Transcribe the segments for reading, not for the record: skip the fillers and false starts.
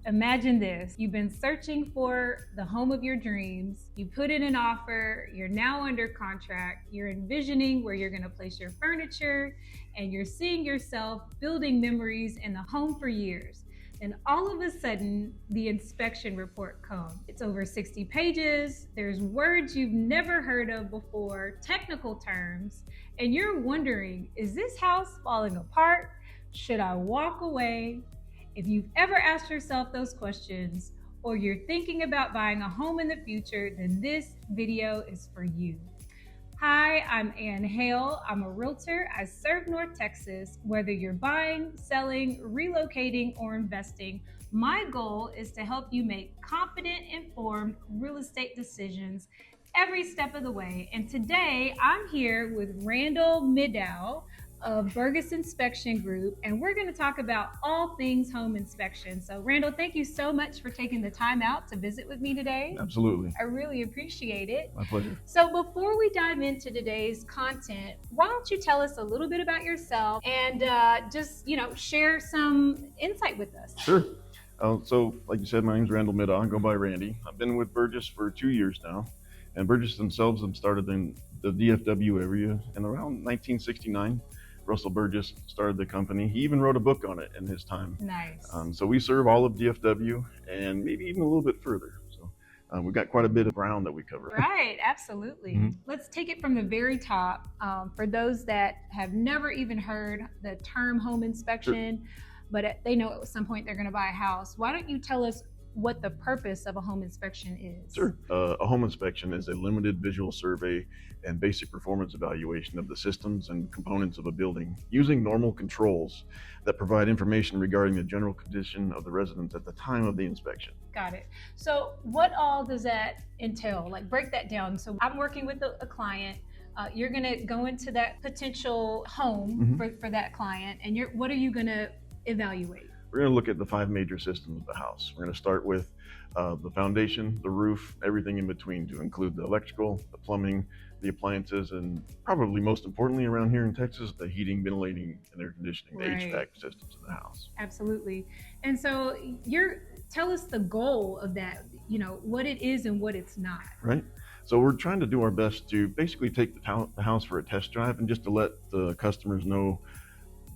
Imagine this. You've been searching for the home of your dreams. You put in an offer. You're now under contract. You're envisioning where you're going to place your furniture, and you're seeing yourself building memories in the home for years. And all of a sudden, the inspection report comes. It's over 60 pages. There's words you've never heard of before, technical terms, and you're wondering, is this house falling apart? Should I walk away? If you've ever asked yourself those questions, or you're thinking about buying a home in the future, then this video is for you. Hi, I'm Ann Hale. I'm a realtor. I serve North Texas. Whether you're buying, selling, relocating, or investing, my goal is to help you make confident, informed real estate decisions every step of the way. And today I'm here with Randall Middaugh of Burgess Inspection Group, and we're going to talk about all things home inspection. So Randall, thank you so much for taking the time out to visit with me today. Absolutely. I really appreciate it. My pleasure. So before we dive into today's content, why don't you tell us a little bit about yourself and just, share some insight with us? Sure. So like you said, my name's Randall Middaugh. I go by Randy. I've been with Burgess for 2 years now, and Burgess themselves have started in the DFW area in around 1969. Russell Burgess started the company. He even wrote a book on it in his time. Nice. So we serve all of DFW and maybe even a little bit further. So we've got quite a bit of ground that we cover. Right, absolutely. Mm-hmm. Let's take it from the very top. For those that have never even heard the term home inspection, but they know at some point they're going to buy a house, why don't you tell us what the purpose of a home inspection is? Sure. A home inspection is a limited visual survey and basic performance evaluation of the systems and components of a building using normal controls that provide information regarding the general condition of the residence at the time of the inspection. Got it. So what all does that entail? Like, break that down. So I'm working with a client. You're going to go into that potential home for that client, and what are you going to evaluate? We're going to look at the 5 major systems of the house. We're going to start with the foundation, the roof, everything in between, to include the electrical, the plumbing, the appliances, and probably most importantly around here in Texas, the heating, ventilating, and air conditioning, the HVAC systems in the house. Absolutely. And so tell us the goal of that, what it is and what it's not. Right. So we're trying to do our best to basically take the house for a test drive and just to let the customers know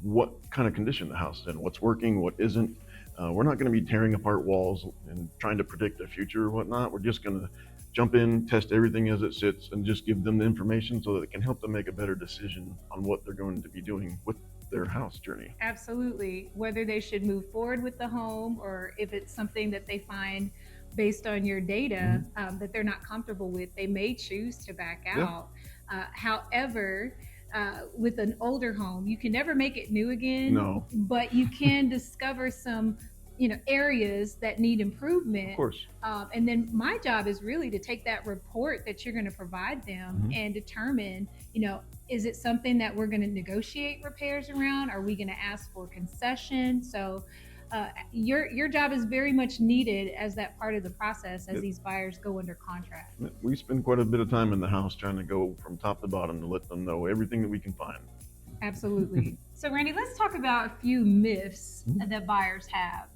what kind of condition the house is in, what's working, what isn't. We're not going to be tearing apart walls and trying to predict the future or whatnot. We're just going to jump in, test everything as it sits, and just give them the information so that it can help them make a better decision on what they're going to be doing with their house journey. Absolutely. Whether they should move forward with the home, or if it's something that they find based on your data that they're not comfortable with, they may choose to back out. However, with an older home, you can never make it new again. No. But you can discover some areas that need improvement. Of course. And then my job is really to take that report that you're going to provide them and determine, is it something that we're going to negotiate repairs around? Are we going to ask for concession? So your job is very much needed as that part of the process as these buyers go under contract. We spend quite a bit of time in the house trying to go from top to bottom to let them know everything that we can find. Absolutely. So Randy, let's talk about a few myths that buyers have.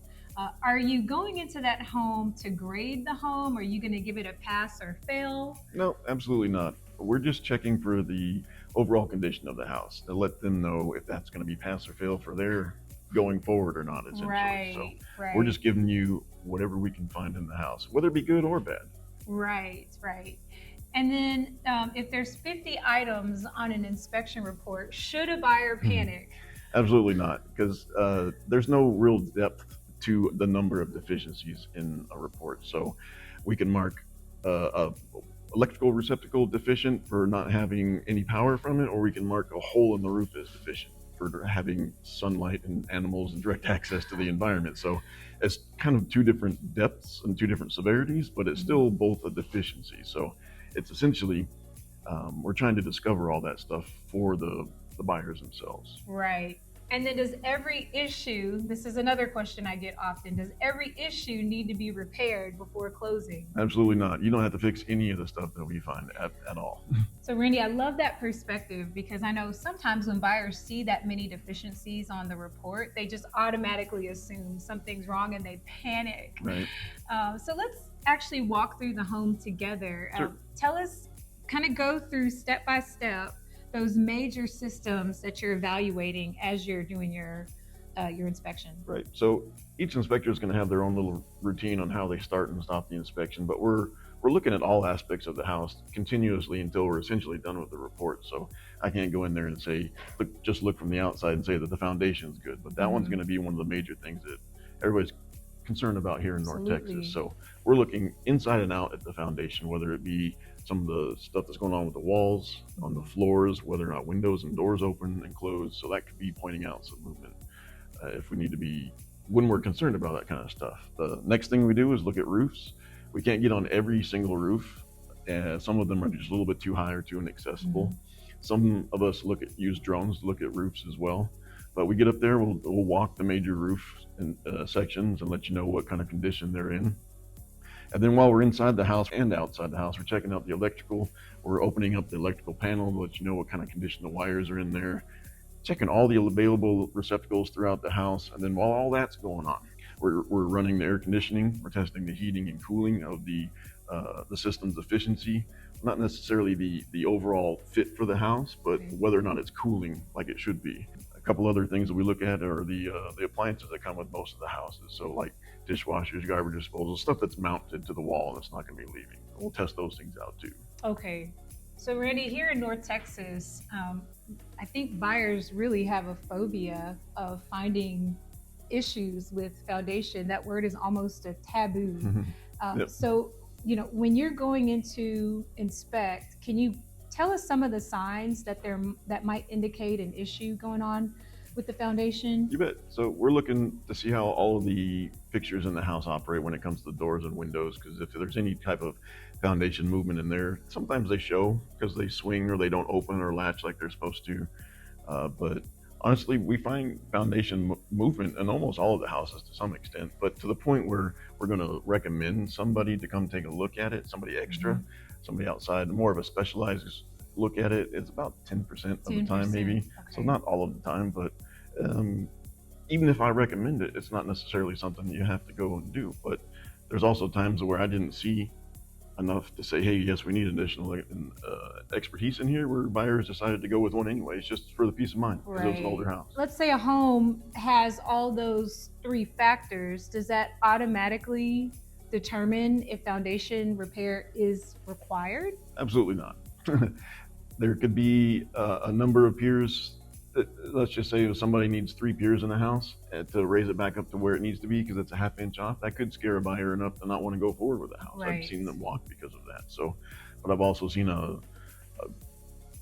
Are you going into that home to grade the home? Are you going to give it a pass or fail? No, absolutely not. We're just checking for the overall condition of the house to let them know if that's going to be pass or fail for their going forward or not, essentially. Right. We're just giving you whatever we can find in the house, whether it be good or bad. Right. And then if there's 50 items on an inspection report, should a buyer panic? Absolutely not, because there's no real depth to the number of deficiencies in a report. So we can mark a electrical receptacle deficient for not having any power from it, or we can mark a hole in the roof as deficient for having sunlight and animals and direct access to the environment. So it's kind of 2 different depths and 2 different severities, but it's still both a deficiency. So it's essentially, we're trying to discover all that stuff for the buyers themselves. Right. And then does every issue, this is another question I get often, does every issue need to be repaired before closing? Absolutely not. You don't have to fix any of the stuff that we find at all. So, Randy, I love that perspective because I know sometimes when buyers see that many deficiencies on the report, they just automatically assume something's wrong and they panic. Right. So, let's actually walk through the home together. Sure. Tell us, kind of go through step by step those major systems that you're evaluating as you're doing your inspection. Right. So each inspector is going to have their own little routine on how they start and stop the inspection, but we're looking at all aspects of the house continuously until we're essentially done with the report. So I can't go in there and say, just look from the outside and say that the foundation's good, but that one's going to be one of the major things that everybody's concerned about here in North Texas. So we're looking inside and out at the foundation, whether it be some of the stuff that's going on with the walls, on the floors, whether or not windows and doors open and closed. So that could be pointing out some movement if we need to be, when we're concerned about that kind of stuff. The next thing we do is look at roofs. We can't get on every single roof. Some of them are just a little bit too high or too inaccessible. Some of us use drones to look at roofs as well. But we get up there, we'll walk the major roof sections and let you know what kind of condition they're in. And then while we're inside the house and outside the house, we're checking out the electrical. We're opening up the electrical panel to let you know what kind of condition the wires are in there, checking all the available receptacles throughout the house. And then while all that's going on, we're running the air conditioning, we're testing the heating and cooling of the system's efficiency, not necessarily the overall fit for the house, but whether or not it's cooling like it should be. A couple other things that we look at are the appliances that come with most of the houses. So like dishwashers, garbage disposal, stuff that's mounted to the wall that's not going to be leaving. We'll test those things out too. Okay. So Randy, here in North Texas, I think buyers really have a phobia of finding issues with foundation. That word is almost a taboo. Yep. So, when you're going in to inspect, can you tell us some of the signs that might indicate an issue going on with the foundation? You bet. So we're looking to see how all of the fixtures in the house operate when it comes to the doors and windows, because if there's any type of foundation movement in there, sometimes they show because they swing or they don't open or latch like they're supposed to. But honestly, we find foundation movement in almost all of the houses to some extent, but to the point where we're going to recommend somebody to come take a look at it, somebody extra, somebody outside, more of a specialized look at it. It's about 10% of the time, maybe. Okay. So not all of the time, but even if I recommend it, it's not necessarily something you have to go and do. But there's also times where I didn't see enough to say, hey, yes, we need additional expertise in here, where buyers decided to go with one anyway. It's just for the peace of mind, because it was an older house. Let's say a home has all those three factors. Does that automatically determine if foundation repair is required? Absolutely not. There could be a number of piers. Let's just say if somebody needs 3 piers in the house to raise it back up to where it needs to be because it's a half inch off, that could scare a buyer enough to not want to go forward with the house. I've seen them walk because of that. So, but I've also seen a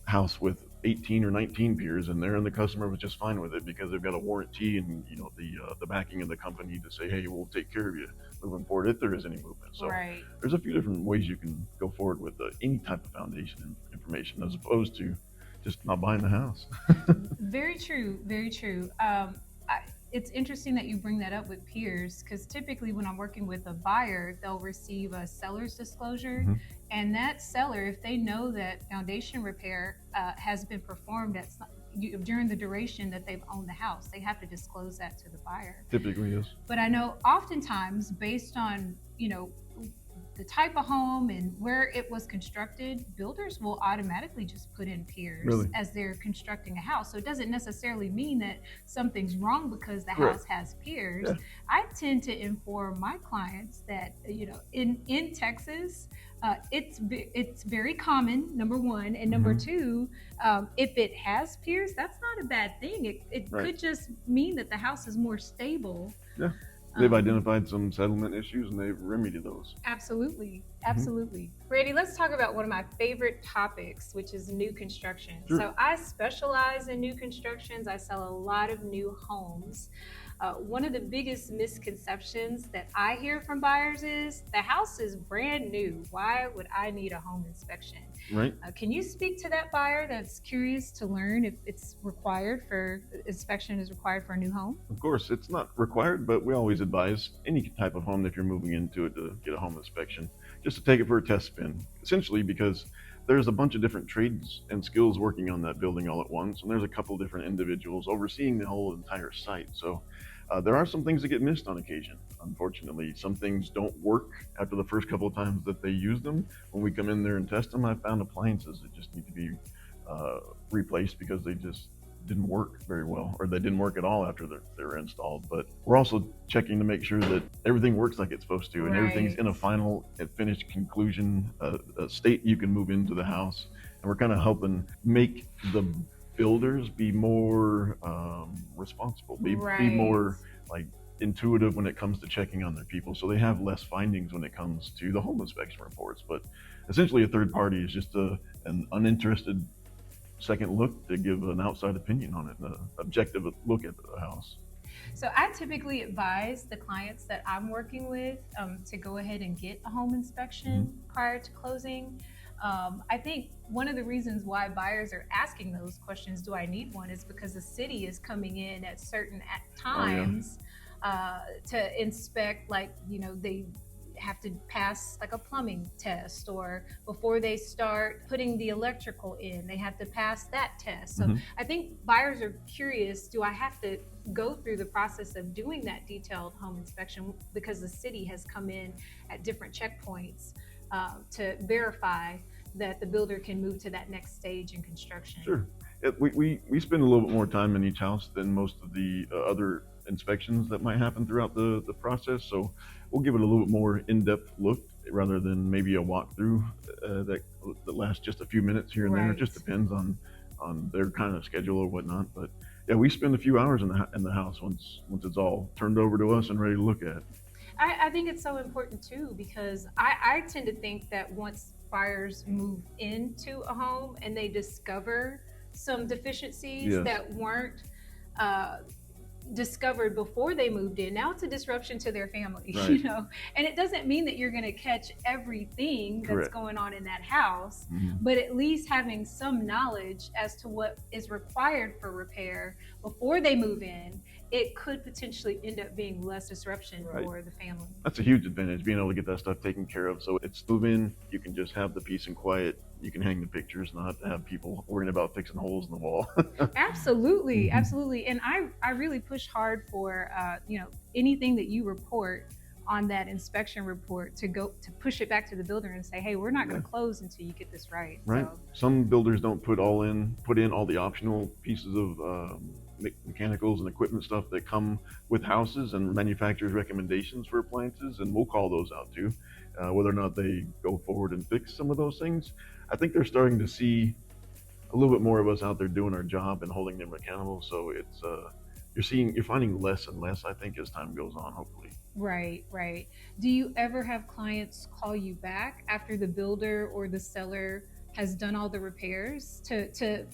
house with 18 or 19 piers in there, and the customer was just fine with it because they've got a warranty and the backing of the company to say, hey, we'll take care of you moving forward if there is any movement. So there's a few different ways you can go forward with any type of foundation information as opposed to just not buying the house. Very true. Very true. It's interesting that you bring that up with peers, because typically when I'm working with a buyer, they'll receive a seller's disclosure. And that seller, if they know that foundation repair has been performed during the duration that they've owned the house, they have to disclose that to the buyer. Typically, yes. But I know oftentimes, based on the type of home and where it was constructed, builders will automatically just put in piers as they're constructing a house. So it doesn't necessarily mean that something's wrong because the house has piers. I tend to inform my clients that in Texas, it's very common, number one, and number two, if it has piers, that's not a bad thing. It could just mean that the house is more stable. They've identified some settlement issues and they've remedied those. Absolutely. Randy, let's talk about one of my favorite topics, which is new construction. Sure. So, I specialize in new constructions. I sell a lot of new homes. One of the biggest misconceptions that I hear from buyers is the house is brand new. Why would I need a home inspection? Right. Can you speak to that buyer that's curious to learn if inspection is required for a new home? Of course, it's not required, but we always advise any type of home that you're moving into it to get a home inspection, just to take it for a test spin. Essentially, because there's a bunch of different trades and skills working on that building all at once, and there's a couple different individuals overseeing the whole entire site. So there are some things that get missed on occasion. Unfortunately, some things don't work after the first couple of times that they use them. When we come in there and test them, I found appliances that just need to be replaced because they just didn't work very well, or they didn't work at all after they're installed. But we're also checking to make sure that everything works like it's supposed to, and everything's in a final and finished conclusion, a state you can move into the house. And we're kind of helping make the builders be more responsible, be more like intuitive when it comes to checking on their people, so they have less findings when it comes to the home inspection reports. But essentially, a third party is just an uninterested second look to give an outside opinion on it, an objective look at the house. So I typically advise the clients that I'm working with to go ahead and get a home inspection prior to closing. I think one of the reasons why buyers are asking those questions, do I need one, is because the city is coming in at certain times to inspect, like, they have to pass like a plumbing test, or before they start putting the electrical in, they have to pass that test. So I think buyers are curious, do I have to go through the process of doing that detailed home inspection because the city has come in at different checkpoints to verify that the builder can move to that next stage in construction? Sure. We spend a little bit more time in each house than most of the other inspections that might happen throughout the process. So we'll give it a little bit more in-depth look rather than maybe a walkthrough that lasts just a few minutes here and there. It just depends on their kind of schedule or whatnot. But yeah, we spend a few hours in the house once it's all turned over to us and ready to look at. I think it's so important too, because I tend to think that once buyers move into a home and they discover some deficiencies that weren't discovered before they moved in, now it's a disruption to their family, and it doesn't mean that you're going to catch everything that's going on in that house, but at least having some knowledge as to what is required for repair before they move in, it could potentially end up being less disruption for the family. That's a huge advantage, being able to get that stuff taken care of. So it's move in, you can just have the peace and quiet. You can hang the pictures, not have to have people worrying about fixing holes in the wall. Absolutely. And I really push hard for anything that you report on that inspection report to push it back to the builder and say, hey, we're not going to close until you get this right. So. Some builders don't put in all the optional pieces of mechanicals and equipment stuff that come with houses and manufacturers' recommendations for appliances, and we'll call those out too. Whether or not they go forward and fix some of those things, I think they're starting to see a little bit more of us out there doing our job and holding them accountable. So it's you're finding less and less, I think, as time goes on, hopefully. Right. Do you ever have clients call you back after the builder or the seller has done all the repairs to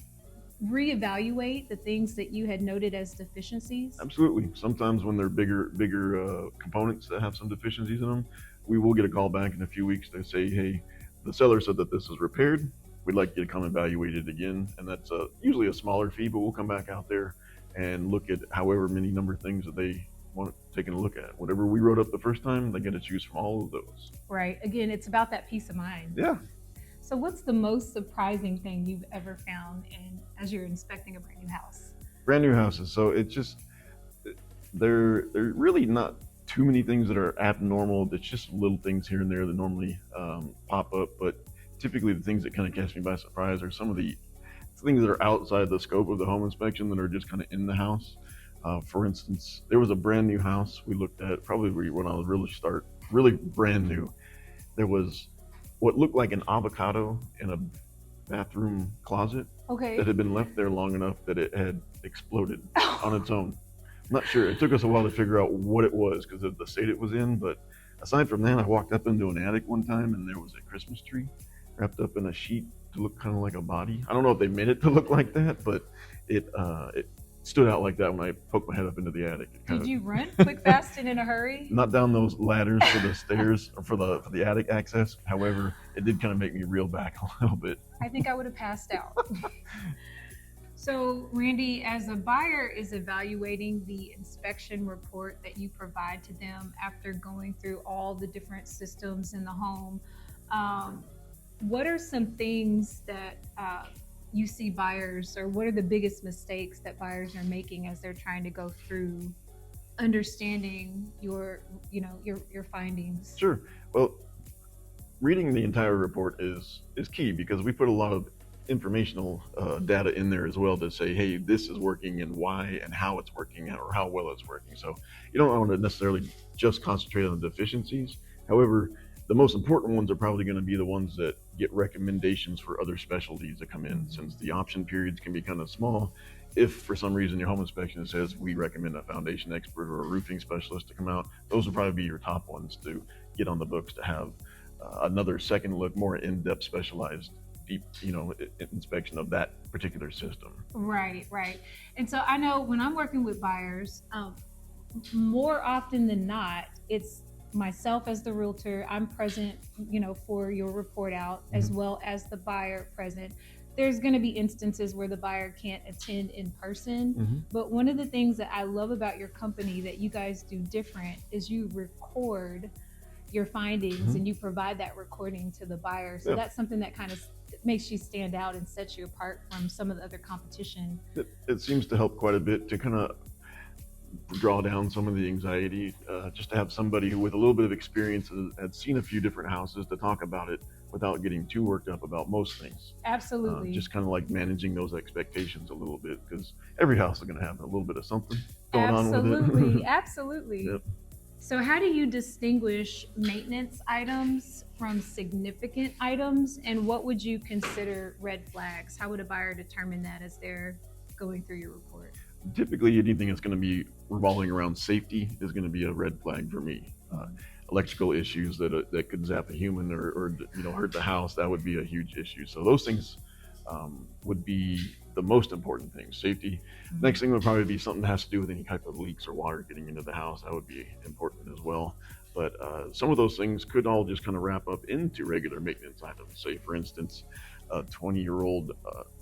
reevaluate the things that you had noted as deficiencies? Absolutely. Sometimes when they're bigger components that have some deficiencies in them, we will get a call back in a few weeks. They say, hey, the seller said that this is repaired. We'd like you to come evaluate it again. And that's usually a smaller fee, but we'll come back out there and look at however many number of things that they want taken a look at. Whatever we wrote up the first time, they get to choose from all of those. Right. Again, it's about that peace of mind. Yeah. So what's the most surprising thing you've ever found as you're inspecting a brand new house? Brand new houses. So it's just, they're really not too many things that are abnormal. It's just little things here and there that normally pop up. But typically the things that kind of catch me by surprise are some of the things that are outside the scope of the home inspection that are just kind of in the house. For instance, there was a brand new house we looked at probably when I was really brand new. There was what looked like an avocado in a bathroom closet that had been left there long enough that it had exploded on its own. I'm not sure. It took us a while to figure out what it was because of the state it was in, but aside from that, I walked up into an attic one time and there was a Christmas tree wrapped up in a sheet to look kind of like a body. I don't know if they made it to look like that, but it stood out like that when I poked my head up into the attic. Did you run quick, fast, and in a hurry? Not down those ladders for the stairs or for the attic access. However, it did kind of make me reel back a little bit. I think I would have passed out. So, Randy, as a buyer is evaluating the inspection report that you provide to them after going through all the different systems in the home, what are some things that you see buyers, or what are the biggest mistakes that buyers are making as they're trying to go through understanding your findings? Sure. Well, reading the entire report is key because we put a lot of informational data in there as well to say, hey, this is working and why and how it's working or how well it's working. So you don't want to necessarily just concentrate on the deficiencies. However, the most important ones are probably going to be the ones that get recommendations for other specialties that come in, since the option periods can be kind of small. If for some reason your home inspection says we recommend a foundation expert or a roofing specialist to come out, those will probably be your top ones to get on the books to have another second look, more in-depth, specialized, deep, inspection of that particular system. Right. And so I know when I'm working with buyers, more often than not, it's myself as the realtor. I'm present, for your report out, as well as the buyer present. There's going to be instances where the buyer can't attend in person. But one of the things that I love about your company that you guys do different is you record your findings and you provide that recording to the buyer. So that's something that kind of makes you stand out and sets you apart from some of the other competition. It seems to help quite a bit to kind of draw down some of the anxiety, just to have somebody who with a little bit of experience had seen a few different houses to talk about it without getting too worked up about most things. Absolutely. Just kind of like managing those expectations a little bit, because every house is going to have a little bit of something going on with it. Absolutely. Yep. So how do you distinguish maintenance items from significant items, and what would you consider red flags? How would a buyer determine that as they're going through your report? Typically, anything that's going to be revolving around safety is going to be a red flag for me. Electrical issues that could zap a human or hurt the house, that would be a huge issue. So those things would be the most important thing. Safety. Next thing would probably be something that has to do with any type of leaks or water getting into the house. That would be important as well. But some of those things could all just kind of wrap up into regular maintenance items. Say, for instance, a 20-year-old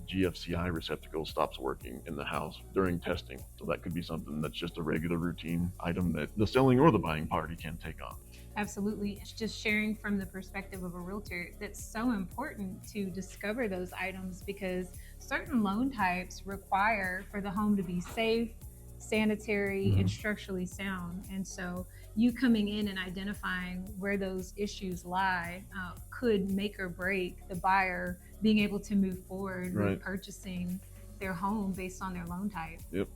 GFCI receptacle stops working in the house during testing. So that could be something that's just a regular routine item that the selling or the buying party can take on. Absolutely. It's just sharing from the perspective of a realtor. That's so important to discover those items, because certain loan types require for the home to be safe, sanitary, and structurally sound. And so you coming in and identifying where those issues lie could make or break the buyer being able to move forward with purchasing their home based on their loan type. Yep,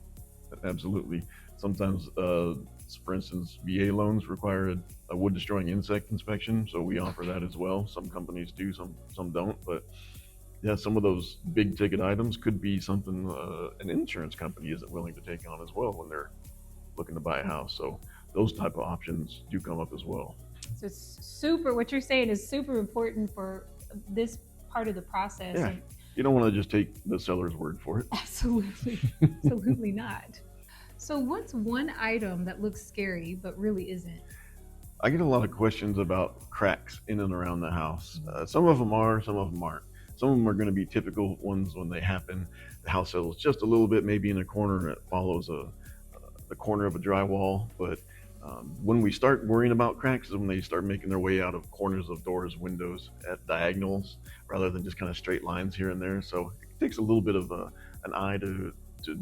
absolutely. Sometimes, for instance, VA loans require a wood destroying insect inspection, so we offer that as well. Some companies do, some don't, but yeah, some of those big ticket items could be something an insurance company isn't willing to take on as well when they're looking to buy a house. So those type of options do come up as well. So it's what you're saying is super important for this part of the process. Yeah. You don't want to just take the seller's word for it. Absolutely. Absolutely not. So what's one item that looks scary but really isn't? I get a lot of questions about cracks in and around the house. Some of them are, some of them aren't. Some of them are going to be typical ones when they happen. The house settles just a little bit, maybe in a corner, it follows the corner of a drywall. But when we start worrying about cracks is when they start making their way out of corners of doors, windows, at diagonals, rather than just kind of straight lines here and there. So it takes a little bit of an eye to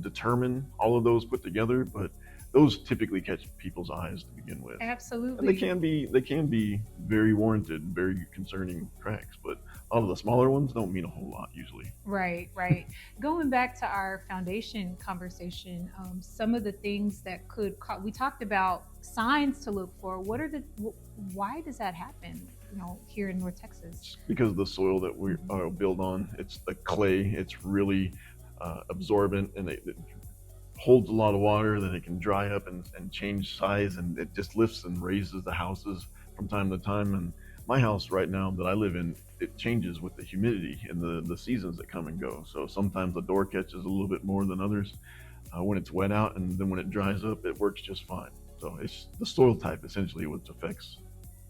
determine all of those put together, but those typically catch people's eyes to begin with. Absolutely. And they can be very warranted, very concerning cracks, but all of the smaller ones don't mean a whole lot usually. Right. Going back to our foundation conversation, some of the things that we talked about signs to look for. Why does that happen? Here in North Texas? Because of the soil that we build on. It's the clay. It's really absorbent, and it holds a lot of water. Then it can dry up and change size, and it just lifts and raises the houses from time to time. And my house right now that I live in, it changes with the humidity and the seasons that come and go. So sometimes the door catches a little bit more than others when it's wet out, and then when it dries up, it works just fine. So it's the soil type essentially which affects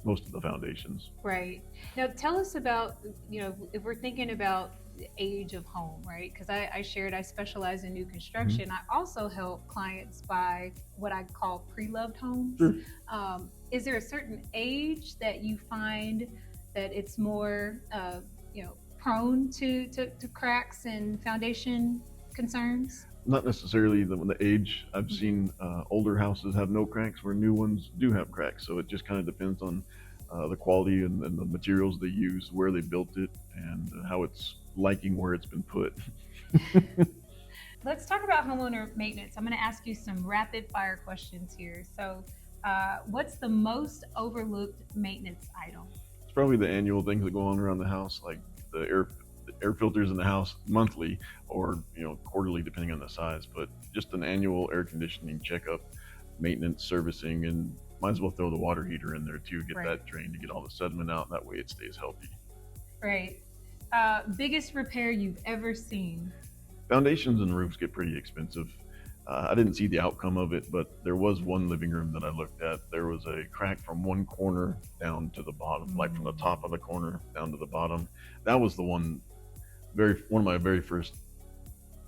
most of the foundations. Right. Now, tell us about, if we're thinking about the age of home, right? Because I shared I specialize in new Mhm. construction. I also help clients buy what I call pre-loved homes. Sure. Is there a certain age that you find that it's more, prone to cracks and foundation concerns? Not necessarily the age. I've Mhm. seen older houses have no cracks where new ones do have cracks. So it just kind of depends on the quality and the materials they use, where they built it, and how it's liking where it's been put. Let's talk about homeowner maintenance. I'm going to ask you some rapid fire questions here. So, what's the most overlooked maintenance item? It's probably the annual things that go on around the house, like the air filters in the house monthly or quarterly, depending on the size. But just an annual air conditioning checkup, maintenance, servicing, and might as well throw the water heater in there too. Get Right, that drained to get all the sediment out. That way it stays healthy. right. Biggest repair you've ever seen? Foundations and roofs get pretty expensive. I didn't see the outcome of it, but there was one living room that I looked at. There was a crack from one corner down to the bottom, like from the Mm, top of the corner down to the bottom. That was the one of my very first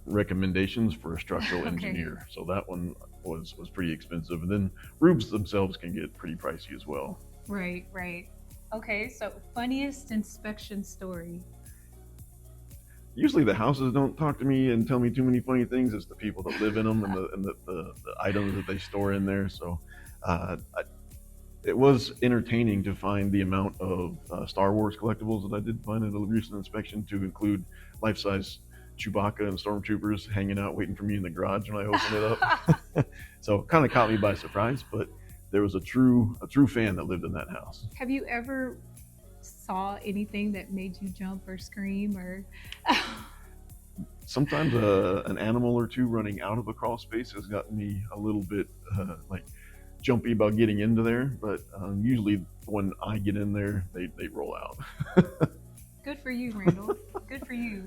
recommendations for a structural okay, engineer. So that one was pretty expensive. And then roofs themselves can get pretty pricey as well. right, right. Okay, so funniest inspection story. Usually the houses don't talk to me and tell me too many funny things. It's the people that live in them and the items that they store in there. So I, it was entertaining to find the amount of Star Wars collectibles that I did find at a recent inspection, to include life-size Chewbacca and stormtroopers hanging out waiting for me in the garage when I opened it up. So kind of caught me by surprise, but there was a true fan that lived in that house. Have you ever saw anything that made you jump or scream or? Sometimes an animal or two running out of a crawl space has gotten me a little bit like jumpy about getting into there, but usually when I get in there, they roll out. Good for you, Randall. Good for you.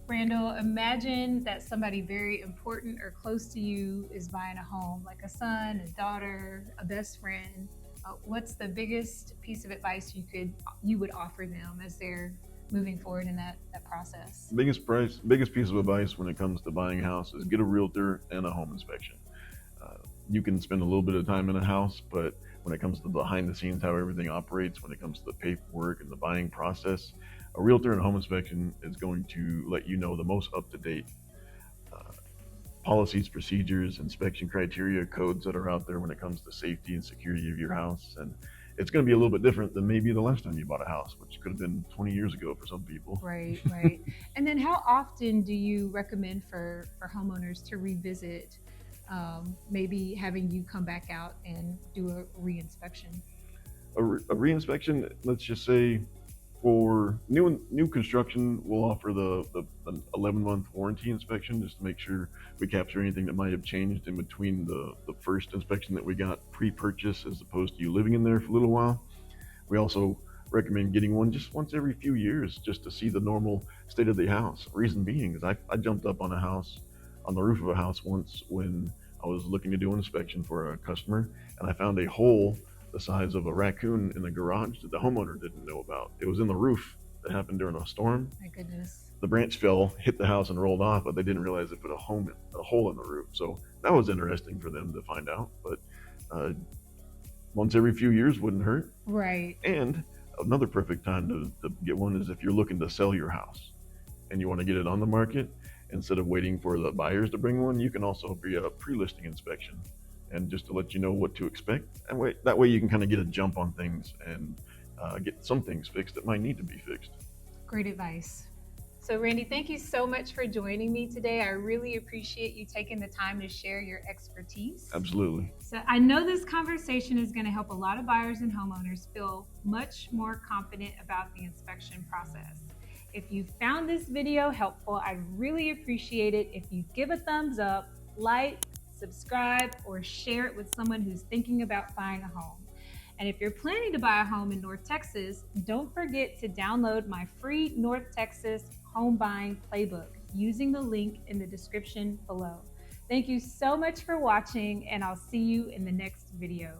Randall, imagine that somebody very important or close to you is buying a home, like a son, a daughter, a best friend. What's the biggest piece of advice you would offer them as they're moving forward in that process? Biggest piece of advice when it comes to buying a house is get a realtor and a home inspection. Uh, you can spend a little bit of time in a house, but when it comes to behind the scenes, how everything operates, when it comes to the paperwork and the buying process, a realtor and a home inspection is going to let you know the most up to date uh, policies, procedures, inspection criteria, codes that are out there when it comes to safety and security of your house. And it's going to be a little bit different than maybe the last time you bought a house, which could have been 20 years ago for some people. Right, right. And then how often do you recommend for homeowners to revisit, maybe having you come back out and do a reinspection? A reinspection, let's just say for new construction, we'll offer the 11-month warranty inspection just to make sure we capture anything that might have changed in between the first inspection that we got pre-purchase, as opposed to you living in there for a little while. We also recommend getting one just once every few years just to see the normal state of the house. Reason being is I jumped up on a house, on the roof of a house once when I was looking to do an inspection for a customer, and I found a hole the size of a raccoon in the garage that the homeowner didn't know about. It was in the roof that happened during a storm. My goodness. The branch fell, hit the house, and rolled off, but they didn't realize it put a hole in the roof. So that was interesting for them to find out. But uh, once every few years wouldn't hurt. Right. And another perfect time to get one is if you're looking to sell your house and you want to get it on the market. Instead of waiting for the buyers to bring one, you can also be a pre-listing inspection, and just to let you know what to expect. That way you can kind of get a jump on things and get some things fixed that might need to be fixed. Great advice. So, Randy, thank you so much for joining me today. I really appreciate you taking the time to share your expertise. Absolutely. So, I know this conversation is going to help a lot of buyers and homeowners feel much more confident about the inspection process. If you found this video helpful, I'd really appreciate it if you give a thumbs up, like, subscribe, or share it with someone who's thinking about buying a home. And if you're planning to buy a home in North Texas, don't forget to download my free North Texas home buying playbook using the link in the description below. Thank you so much for watching, and I'll see you in the next video.